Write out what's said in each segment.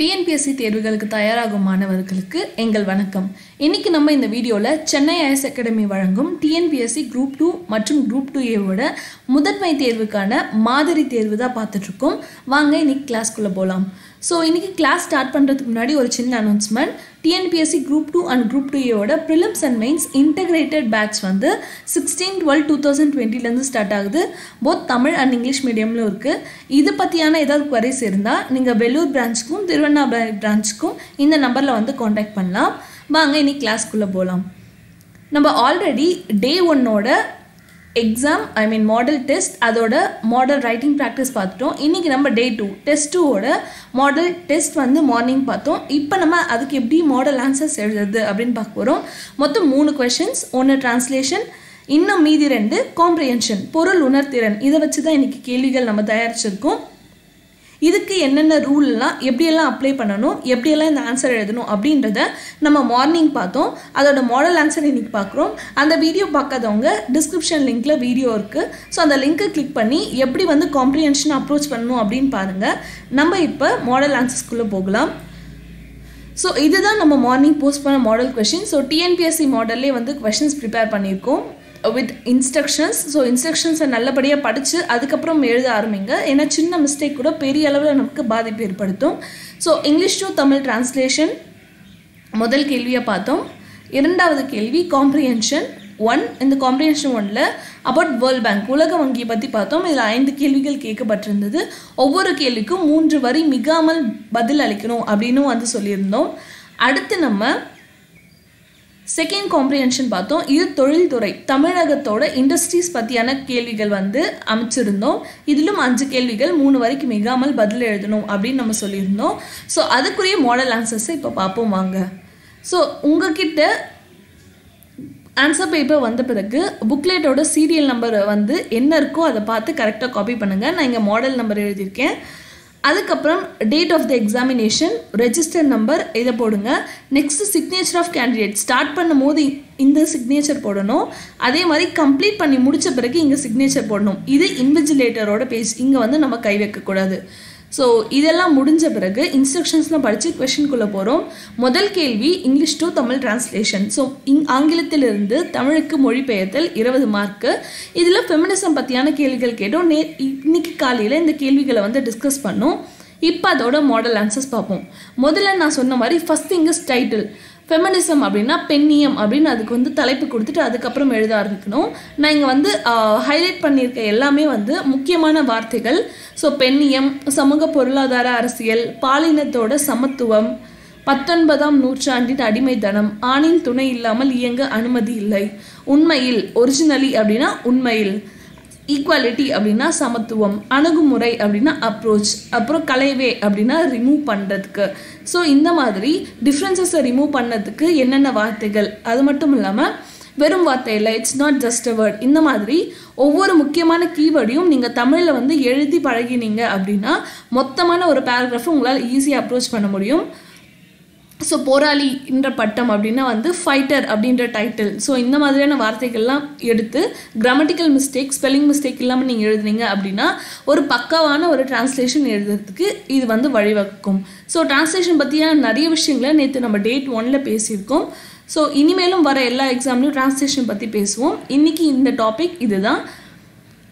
TNPSC தேர்வுகளுக்கு தயாராகும் மாணவர்களுக்கு எங்கள் வணக்கம். இன்னைக்கு நம்ம இந்த வீடியோவில் சென்னை ஐஎஸ் அகாடமி வழங்கும் டிஎன்பிஎஸ்சி குரூப் 2 மற்றும் குரூப் 2A முதன்மை தேர்வுக்கான மாதிரி தேர்வு தான் பார்த்துட்ருக்கோம். வாங்க இன்னைக்கு கிளாஸ்க்குள்ளே போகலாம். ஸோ இன்றைக்கி கிளாஸ் ஸ்டார்ட் பண்ணுறதுக்கு முன்னாடி ஒரு சின்ன announcement. TNPSC group 2 and group 2A prelims and mains integrated batch வந்து 16/12/2020 ஸ்டார்ட் ஆகுது. போத் தமிழ் அண்ட் இங்கிலீஷ் மீடியம்லும் இருக்குது. இது பற்றியான ஏதாவது குவரிஸ் இருந்தால் நீங்கள் வெள்ளூர் பிரான்ச்சுக்கும் திருவண்ணாமலை பிரான்ச்சுக்கும் இந்த நம்பரில் வந்து காண்டாக்ட் பண்ணலாம். வாங்க இன்னைக்கு கிளாஸ்க்குள்ளே போகலாம். நம்ம ஆல்ரெடி டே 1 எக்ஸாம் மாடல் டெஸ்ட் அதோட மாடல் ரைட்டிங் ப்ராக்டிஸ் பார்த்துட்டோம். இன்றைக்கி நம்ம டே 2 டெஸ்ட் 2 மாடல் டெஸ்ட் வந்து மார்னிங் பார்த்தோம். இப்போ நம்ம அதுக்கு எப்படி மாடல் ஆன்சர்ஸ் எழுதுறது அப்படின்னு பார்க்க போகிறோம். மொத்தம் 3 கொஷின்ஸ், 1 டிரான்ஸ்லேஷன், இன்னும் மீதி 2 காம்ப்ரிஹென்ஷன் பொருள் உணர்திறன். இதை வச்சு தான் இன்றைக்கி கேள்விகள் நம்ம தயாரிச்சிருக்கோம். இதுக்கு என்னென்ன ரூல்லாம் எப்படியெல்லாம் அப்ளை பண்ணணும், எப்படியெல்லாம் இந்த ஆன்சர் எழுதணும் அப்படின்றத நம்ம மார்னிங் பார்த்தோம். அதோட மாடல் ஆன்சர் இன்றைக்கி பார்க்குறோம். அந்த வீடியோ பார்க்காதவங்க டிஸ்கிரிப்ஷன் லிங்க்கில் வீடியோ இருக்குது. ஸோ அந்த லிங்க்கை கிளிக் பண்ணி எப்படி வந்து காம்ப்ரிஹென்ஷன் அப்ரோச் பண்ணணும் அப்படின்னு பாருங்கள். நம்ம இப்போ மாடல் ஆன்சர்ஸ்குள்ளே போகலாம். ஸோ இதுதான் நம்ம மார்னிங் போஸ்ட் பண்ண மாடல் கொஷின். ஸோ டிஎன்பிஎஸ்சி மாடல்லே வந்து கொஷின்ஸ் ப்ரிப்பேர் பண்ணியிருக்கோம் வித் இன்ஸ்ட்ரக்ஷன்ஸ். ஸோ இன்ஸ்ட்ரக்ஷன்ஸை நல்லபடியாக படித்து அதுக்கப்புறம் எழுத ஆரம்பிங்க. ஏன்னா சின்ன மிஸ்டேக் கூட பெரிய அளவில் நமக்கு பாதிப்பு ஏற்படுத்தும். So English to Tamil translation முதல் கேள்வியை பார்த்தோம். இரண்டாவது கேள்வி காம்ப்ரிஹென்ஷன் 1. இந்த காம்ப்ரிஹென்ஷன் 1ல் அபவுட் வேர்ல்ட் பேங்க் உலக வங்கியை பற்றி பார்த்தோம். இதில் 5 கேள்விகள் கேட்கப்பட்டிருந்தது. ஒவ்வொரு கேள்விக்கும் 3 வரி மிகாமல் பதில் அளிக்கணும் அப்படின்னு வந்து சொல்லியிருந்தோம். அடுத்து நம்ம செகண்ட் காம்ப்ரிஹென்ஷன் பார்த்தோம். இது தொழில்துறை தமிழகத்தோட இண்டஸ்ட்ரீஸ் பற்றியான கேள்விகள் வந்து அமைச்சிருந்தோம். இதிலும் 5 கேள்விகள் 3 வரைக்கும் மிகாமல் பதில் எழுதணும் அப்படின்னு நம்ம சொல்லியிருந்தோம். ஸோ அதுக்குரிய மாடல் ஆன்சர்ஸை இப்போ பார்ப்போம் வாங்க. ஸோ உங்ககிட்ட ஆன்சர் பேப்பர் வந்த பிறகு புக்லெட்டோட சீரியல் நம்பர் வந்து என்ன இருக்கோ அதை பார்த்து கரெக்டாக காப்பி பண்ணுங்கள். நான் இங்கே மாடல் நம்பர் எழுதியிருக்கேன். அதுக்கப்புறம் date of the examination, register number இதை போடுங்க. Next signature of candidate. Start பண்ணும் போது இந்த சிக்னேச்சர் போடணும். அதே மாதிரி கம்ப்ளீட் பண்ணி முடித்த பிறகு இங்கே சிக்னேச்சர் போடணும். இது இன்விஜிலேட்டரோட பேஜ். இங்கே வந்து நம்ம கை வைக்கக்கூடாது. ஸோ இதெல்லாம் முடிஞ்ச பிறகு இன்ஸ்ட்ரக்ஷன்ஸ்லாம் படித்து கொஷின்குள்ளே போகிறோம். முதல் கேள்வி English to Tamil translation. So ஆங்கிலத்திலிருந்து தமிழுக்கு மொழிபெயர்த்தல் 20 மார்க்கு. இதில் ஃபெமினிசம் பற்றியான கேள்விகள் கேட்டோம். இன்னைக்கு காலையில் இந்த கேள்விகளை வந்து டிஸ்கஸ் பண்ணோம். இப்போ அதோட மாடல் ஆன்சர்ஸ் பார்ப்போம். முதல்ல நான் சொன்ன மாதிரி first thing is title. Feminism அப்படின்னா பெண்ணியம் அப்படின்னு அதுக்கு வந்து தலைப்பு கொடுத்துட்டு அதுக்கப்புறம் எழுத ஆரம்பிக்கணும். நான் இங்கே வந்து ஹைலைட் பண்ணியிருக்க எல்லாமே வந்து முக்கியமான வார்த்தைகள். ஸோ பெண்ணியம், சமூக பொருளாதார அரசியல், பாலினத்தோட சமத்துவம், 19ஆம் நூற்றாண்டின் அடிமைத்தனம், ஆணின் துணை இல்லாமல் இயங்க அனுமதி இல்லை, உண்மையில் ஒரிஜினலி அப்படின்னா உண்மையில், ஈக்குவாலிட்டி அப்படின்னா சமத்துவம், அணுகுமுறை அப்படின்னா அப்ரோச், அப்புறம் கலைவே அப்படின்னா ரிமூவ் பண்ணுறதுக்கு. ஸோ இந்த மாதிரி டிஃப்ரென்சஸை ரிமூவ் பண்ணதுக்கு என்னென்ன வார்த்தைகள், அது மட்டும் இல்லாமல் வெறும் வார்த்தை இல்லை, it's not just a word. இந்த மாதிரி ஒவ்வொரு முக்கியமான கீவேர்டையும் நீங்கள் தமிழில் வந்து எழுதி பழகினீங்க அப்படின்னா மொத்தமான ஒரு பேராகிராஃபை உங்களால் ஈஸியாக அப்ரோச் பண்ண முடியும். ஸோ போராளி என்ற பட்டம் அப்படின்னா வந்து ஃபைட்டர் அப்படின்ற டைட்டில். ஸோ இந்த மாதிரியான வார்த்தைகள்லாம் எடுத்து கிராமட்டிக்கல் மிஸ்டேக், ஸ்பெல்லிங் மிஸ்டேக் இல்லாமல் நீங்கள் எழுதுனீங்க அப்படின்னா ஒரு பக்காவான ஒரு டிரான்ஸ்லேஷன் எழுதுறதுக்கு இது வந்து வழிவகுக்கும். ஸோ டிரான்ஸ்லேஷன் பற்றியான நிறைய விஷயங்களை நேற்று நம்ம டேட் 1ல் பேசியிருக்கோம். ஸோ இனிமேலும் வர எல்லா எக்ஸாம்லையும் டிரான்ஸ்லேஷன் பற்றி பேசுவோம். இன்றைக்கி இந்த டாபிக் இதுதான்.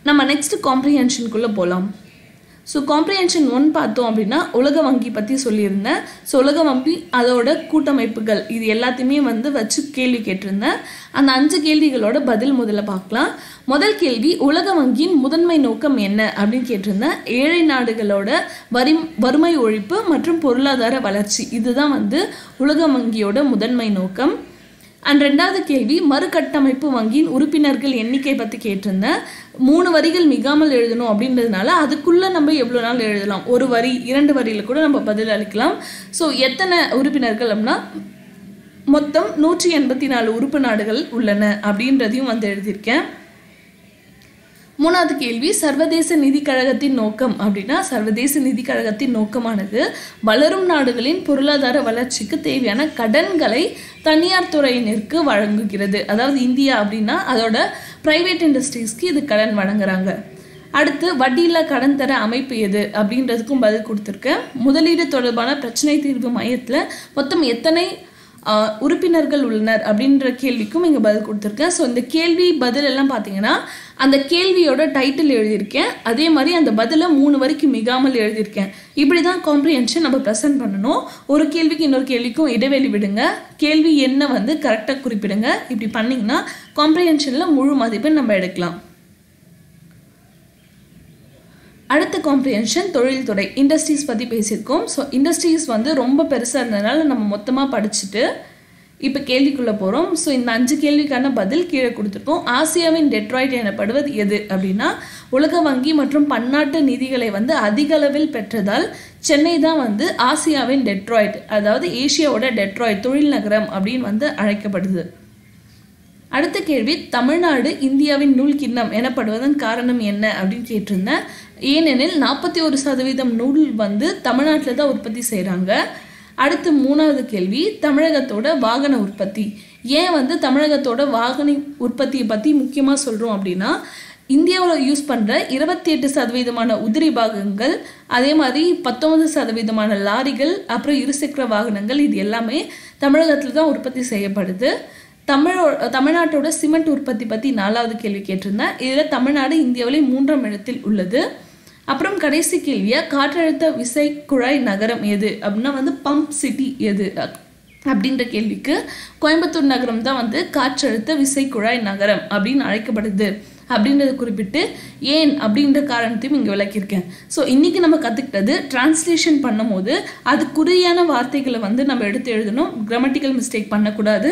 நம்ம நெக்ஸ்ட் காம்ப்ரிஹென்ஷனுக்குள்ளே போகலாம். ஸோ காம்ப்ரிஹென்ஷன் 1 பார்த்தோம் அப்படின்னா உலக வங்கி பற்றி சொல்லியிருந்தேன். ஸோ உலக வங்கி அதோட கூட்டமைப்புகள் இது எல்லாத்தையுமே வந்து வச்சு கேள்வி கேட்டிருந்தேன். அந்த 5 கேள்விகளோட பதில் முதல்ல பார்க்கலாம். முதல் கேள்வி உலக வங்கியின் முதன்மை நோக்கம் என்ன அப்படின்னு கேட்டிருந்தேன். ஏழை நாடுகளோட வறுமை ஒழிப்பு மற்றும் பொருளாதார வளர்ச்சி, இதுதான் வந்து உலக வங்கியோட முதன்மை நோக்கம். அண்ட் 2வது கேள்வி மறுகட்டமைப்பு வங்கியின் உறுப்பினர்கள் எண்ணிக்கை பற்றி கேட்டிருந்தேன். 3 வரிகள் மிகாமல் எழுதணும் அப்படின்றதுனால அதுக்குள்ளே நம்ம எவ்வளோ நாள் எழுதலாம், 1 வரி 2 வரியில் கூட நம்ம பதில் அளிக்கலாம். ஸோ எத்தனை உறுப்பினர்கள் அப்படின்னா மொத்தம் 184 உறுப்பு நாடுகள் உள்ளன அப்படின்றதையும் வந்து எழுதியிருக்கேன். 3வது கேள்வி சர்வதேச நிதி கழகத்தின் நோக்கம் அப்படின்னா சர்வதேச நிதி கழகத்தின் நோக்கமானது வளரும் நாடுகளின் பொருளாதார வளர்ச்சிக்கு தேவையான கடன்களை தனியார் துறையினருக்கு வழங்குகிறது. அதாவது இந்தியா அப்படின்னா அதோட பிரைவேட் இண்டஸ்ட்ரீஸ்க்கு இது கடன் வழங்குறாங்க. அடுத்து வட்டியில்லா கடன் தர அமைப்பு எது அப்படின்றதுக்கும் பதில் கொடுத்துருக்கேன். முதலீடு தொடர்பான பிரச்சனை தீர்வு மையத்தில் மொத்தம் எத்தனை உறுப்பினர்கள் உள்ளனர் அப்படின்ற கேள்விக்கும் இங்கே பதில் கொடுத்துருக்கேன். ஸோ இந்த கேள்வி பதில் எல்லாம் பார்த்தீங்கன்னா அந்த கேள்வியோட டைட்டில் எழுதியிருக்கேன், அதே மாதிரி அந்த பதிலை 3 வரிக்கு மிகாமல் எழுதியிருக்கேன். இப்படி தான் காம்ப்ரிஹென்ஷன் நம்ம ப்ரெசென்ட் பண்ணணும். ஒரு கேள்விக்கு இன்னொரு கேள்விக்கும் இடைவெளி விடுங்க, கேள்வி என்ன வந்து கரெக்டாக குறிப்பிடுங்க. இப்படி பண்ணிங்கன்னா காம்ப்ரிஹென்ஷனில் முழு மதிப்பெண் நம்ம எடுக்கலாம். அடுத்த காம்ப்ரிஹென்ஷன் தொழில்துறை இண்டஸ்ட்ரீஸ் பற்றி பேசியிருக்கோம். ஸோ இண்டஸ்ட்ரீஸ் வந்து ரொம்ப பெருசாக இருந்ததுனால நம்ம மொத்தமாக படிச்சுட்டு இப்போ கேள்விக்குள்ளே போகிறோம். ஸோ இந்த 5 கேள்விக்கான பதில் கீழே கொடுத்துருக்கோம். ஆசியாவின் டெட்ராய்ட் எனப்படுவது எது அப்படின்னா, உலக வங்கி மற்றும் பன்னாட்டு நிதிகளை வந்து அதிக அளவில் பெற்றதால் சென்னை தான் வந்து ஆசியாவின் டெட்ராய்ட், அதாவது ஏசியாவோட டெட்ராய்ட் தொழில் நகரம் அப்படின்னு வந்து அழைக்கப்படுது. அடுத்த கேள்வி, தமிழ்நாடு இந்தியாவின் நூல் கிண்ணம் எனப்படுவதன் காரணம் என்ன அப்படின்னு கேட்டிருந்தேன். ஏனெனில் 41% நூல் வந்து தமிழ்நாட்டில் தான் உற்பத்தி செய்கிறாங்க. அடுத்து 3வது கேள்வி, தமிழகத்தோட வாகன உற்பத்தி. ஏன் வந்து தமிழகத்தோட வாகன உற்பத்தியை பற்றி முக்கியமாக சொல்கிறோம் அப்படின்னா, இந்தியாவில் யூஸ் பண்ணுற 28% உதிரி பாகங்கள், அதே மாதிரி 19% லாரிகள், அப்புறம் இருசக்கர வாகனங்கள், இது எல்லாமே தமிழகத்தில் தான் உற்பத்தி செய்யப்படுது. தமிழ்நாட்டோட சிமெண்ட் உற்பத்தி பற்றி 4வது கேள்வி கேட்டிருந்தேன். இதில் தமிழ்நாடு இந்தியாவிலே 3ஆம் இடத்தில் உள்ளது. அப்புறம் கடைசி கேள்வியாக காற்றழுத்த விசை குழாய் நகரம் எது அப்படின்னா வந்து பம்ப் சிட்டி எது அப்படின்ற கேள்விக்கு கோயம்புத்தூர் நகரம் தான் வந்து காற்றழுத்த விசை குழாய் நகரம் அப்படின்னு அழைக்கப்படுது அப்படின்றத குறிப்பிட்டு ஏன் அப்படின்ற காரணத்தையும் இங்கே விளக்கியிருக்கேன். ஸோ இன்றைக்கி நம்ம கற்றுக்கிட்டது டிரான்ஸ்லேஷன் பண்ணும்போது அதுக்குரியான வார்த்தைகளை வந்து நம்ம எடுத்து எழுதணும், கிராமட்டிக்கல் மிஸ்டேக் பண்ணக்கூடாது,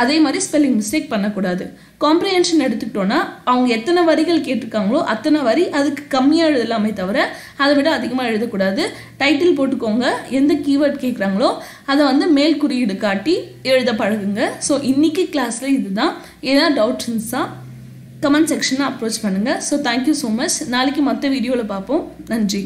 அதே மாதிரி ஸ்பெல்லிங் மிஸ்டேக் பண்ணக்கூடாது. காம்ப்ரிஹென்ஷன் எடுத்துக்கிட்டோன்னா அவங்க எத்தனை வரிகள் கேட்டிருக்காங்களோ அத்தனை வரி, அதுக்கு கம்மியாக எழுதலாமே தவிர அதை விட அதிகமாக எழுதக்கூடாது. டைட்டில் போட்டுக்கோங்க, எந்த கீவேர்ட் கேட்குறாங்களோ அதை வந்து மேல் குறியீடு காட்டி எழுத பழகுங்க. ஸோ இன்றைக்கி கிளாஸில் இதுதான். ஏதாவது டவுட்ஸ் இருந்துச்சா கமெண்ட் செக்ஷனை அப்ரோச் பண்ணுங்கள். So thank you so much. நாளைக்கு மற்ற வீடியோவில் பார்ப்போம். நன்றி.